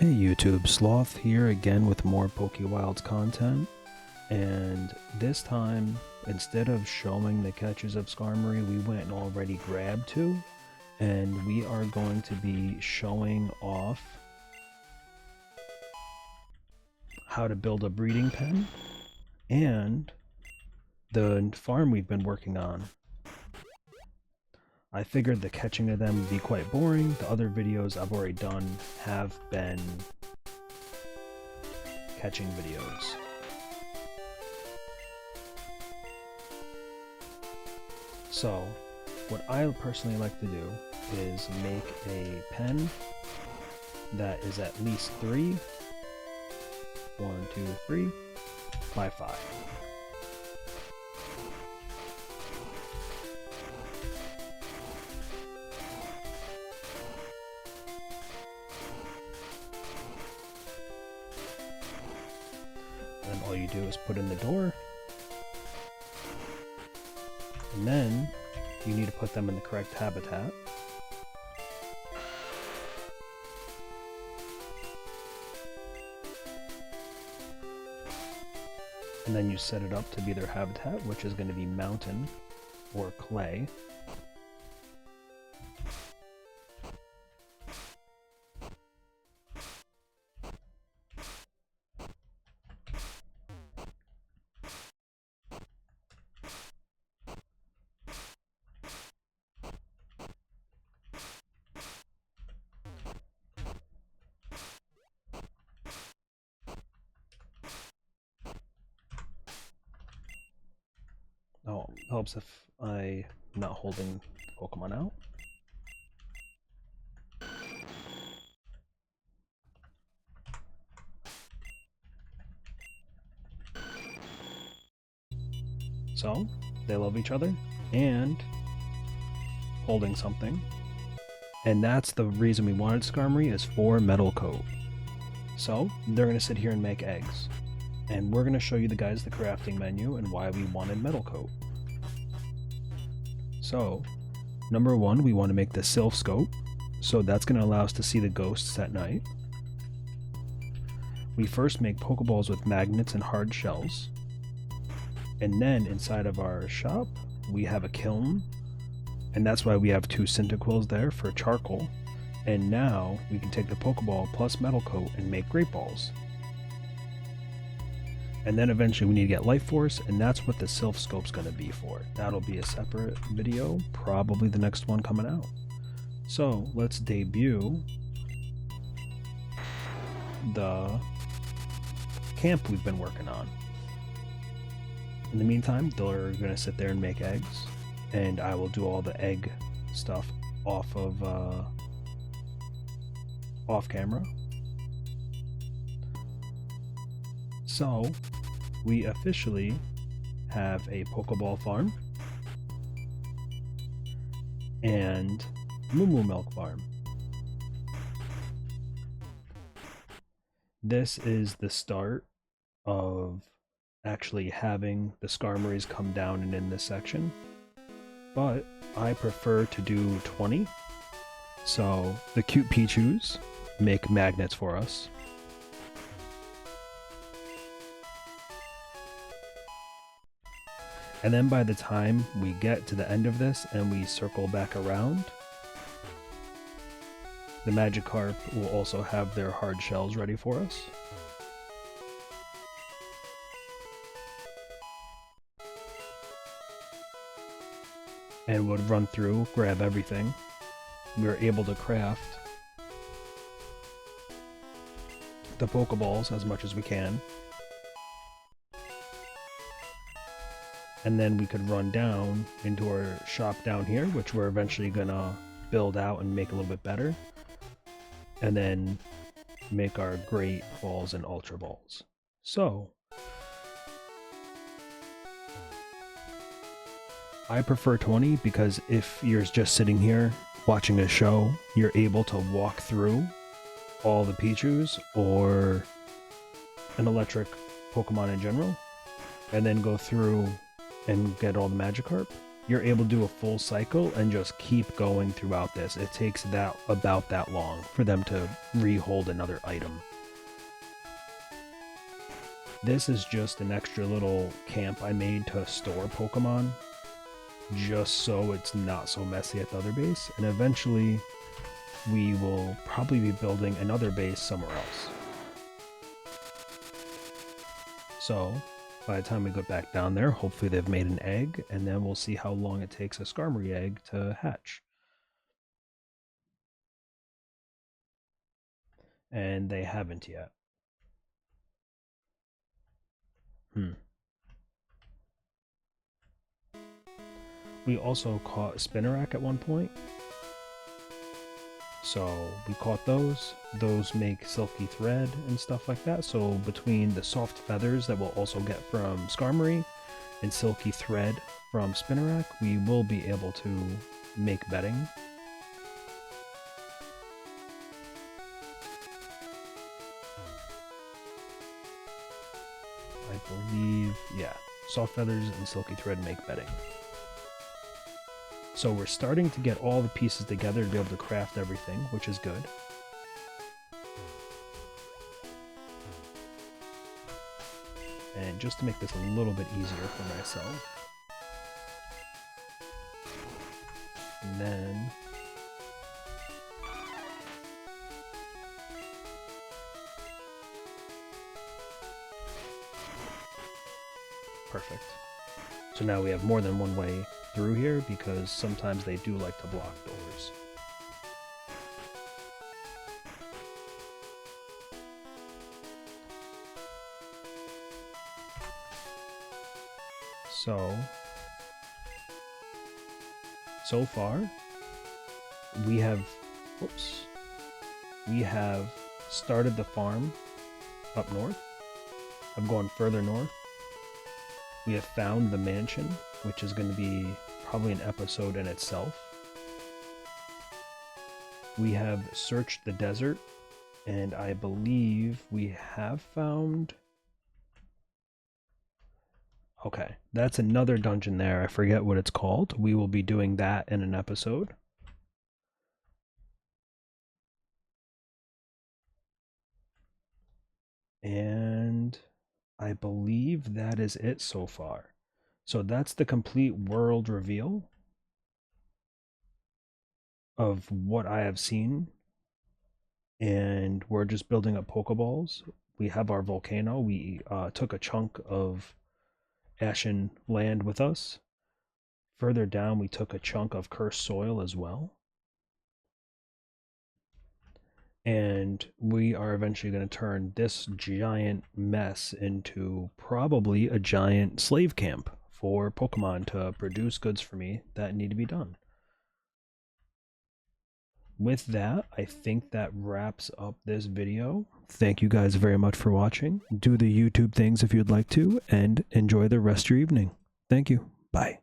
Hey YouTube, Sloth here again with more PokeWilds content, and this time, instead of showing the catches of Skarmory, we went and already grabbed two, and we are going to be showing off how to build a breeding pen, and the farm we've been working on. I figured the catching of them would be quite boring. The other videos I've already done have been catching videos. So, what I personally like to do is make a pen that is at least 3, 1, 2, 3, by 5. And all you do is put in the door, and then you need to put them in the correct habitat. And then you set it up to be their habitat, which is going to be mountain or clay. Oh, helps if I'm not holding Pokemon out. So, they love each other, and holding something. And that's the reason we wanted Skarmory, is for metal coat. So, they're going to sit here and make eggs. And we're going to show you the crafting menu and why we wanted metal coat. So, number 1, we want to make the Sylph Scope. So that's going to allow us to see the ghosts at night. We first make Pokeballs with magnets and hard shells. And then inside of our shop, we have a kiln. And that's why we have 2 cyndaquils there for charcoal. And now we can take the Pokeball plus metal coat and make Great Balls. And then eventually we need to get Life Force, and that's what the Sylph Scope's going to be for. That'll be a separate video, probably the next one coming out. So let's debut the camp we've been working on. In the meantime, they're going to sit there and make eggs, and I will do all the egg stuff off camera. So, we officially have a Pokeball farm and Moo Milk farm. This is the start of actually having the Skarmorys come down and in this section, but I prefer to do 20. So the cute Pichus make magnets for us. And then by the time we get to the end of this and we circle back around, the Magikarp will also have their hard shells ready for us. And would run through, grab everything. We were able to craft the Pokeballs as much as we can. And then we could run down into our shop down here, which we're eventually gonna build out and make a little bit better. And then make our Great Balls and Ultra Balls. So, I prefer 20 because if you're just sitting here watching a show, you're able to walk through all the Pichus or an electric Pokemon in general, and then go through and get all the Magikarp. you're able to do a full cycle and just keep going throughout this. It takes about that long for them to rehold another item. This is just an extra little camp I made to store Pokemon, just so it's not so messy at the other base, and eventually we will probably be building another base somewhere else. So by the time we go back down there, hopefully they've made an egg, and then we'll see how long it takes a Skarmory egg to hatch. And they haven't yet. We also caught Spinnerack at one point. So we caught those. Those make silky thread and stuff like that. So between the soft feathers that we'll also get from Skarmory and silky thread from Spinnerack, we will be able to make bedding. I believe, yeah, soft feathers and silky thread make bedding. So we're starting to get all the pieces together to be able to craft everything, which is good. And just to make this a little bit easier for myself. And then perfect. So now we have more than one way through here, because sometimes they do like to block doors. So far, we have started the farm up north. I'm going further north. We have found the mansion, which is going to be probably an episode in itself. We have searched the desert, and I believe we have found... Okay, that's another dungeon there. I forget what it's called. We will be doing that in an episode. And I believe that is it so far. So that's the complete world reveal of what I have seen. And we're just building up Pokeballs. We have our volcano. We took a chunk of Ashen land with us. Further down, we took a chunk of cursed soil as well. And we are eventually going to turn this giant mess into probably a giant slave camp for Pokemon to produce goods for me that need to be done. With that, I think that wraps up this video. Thank you guys very much for watching. Do the YouTube things if you'd like to, and enjoy the rest of your evening. Thank you. Bye.